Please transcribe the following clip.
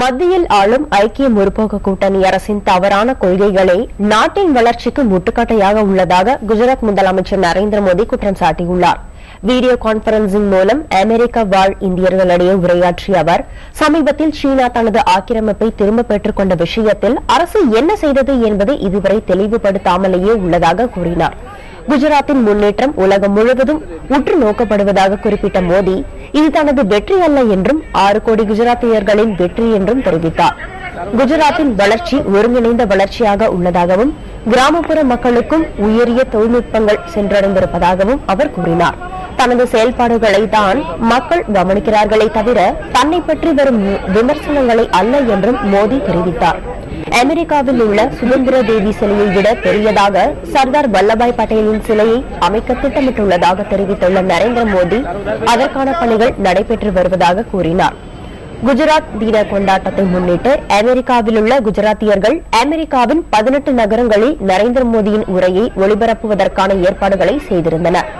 மத்தியில் ஆளும் ஐக்கிய முற்போக்கு கூட்டணி அரசின் தவறான கொள்கைகளே நாட்டின் வளர்ச்சிக்கு முட்டுக்கட்டையாக உள்ளதாக குஜராத் முதலமைச்சர் நரேந்திர மோடி குற்றம் சாட்டியுள்ளார். வீடியோ கான்பரன்சிங் மூலம் அமெரிக்க வாழ் இந்தியர்களிடையே உரையாற்றிய அவர், சமீபத்தில் சீனா தனது ஆக்கிரமிப்பை திரும்பப் பெற்றுக் கொண்ட விஷயத்தில் அரசு என்ன செய்தது என்பதை இதுவரை தெளிவுபடுத்தாமலேயே உள்ளதாக கூறினார். குஜராத்தின் முன்னேற்றம் உலகம் முழுவதும் உற்று நோக்கப்படுவதாக குறிப்பிட்ட மோடி, இது தனது வெற்றி அல்ல என்றும் 6 கோடி குஜராத்தியர்களின் வெற்றி என்றும் தெரிவித்தார். குஜராத்தின் வளர்ச்சி ஒருங்கிணைந்த வளர்ச்சியாக உள்ளதாகவும் கிராமப்புற மக்களுக்கும் உயரிய தொழில்நுட்பங்கள் சென்றடைந்திருப்பதாகவும் அவர் கூறினார். தனது செயல்பாடுகளை தான் மக்கள் கவனிக்கிறார்களே தவிர தன்னை பற்றி வரும் விமர்சனங்களை அல்ல என்றும் மோடி தெரிவித்தார். அமெரிக்காவில் உள்ள சுதந்திர தேவி சிலையை விட பெரியதாக சர்தார் வல்லபாய் பட்டேலின் சிலையை அமைக்க திட்டமிட்டுள்ளதாக தெரிவித்துள்ள நரேந்திர மோடி, அதற்கான பணிகள் நடைபெற்று வருவதாக கூறினார். குஜராத் தின கொண்டாட்டத்தை முன்னிட்டு அமெரிக்காவில் உள்ள குஜராத்தியர்கள் அமெரிக்காவின் 18 நகரங்களில் நரேந்திர மோடியின் உரையை ஒளிபரப்புவதற்கான ஏற்பாடுகளை செய்திருந்தனர்.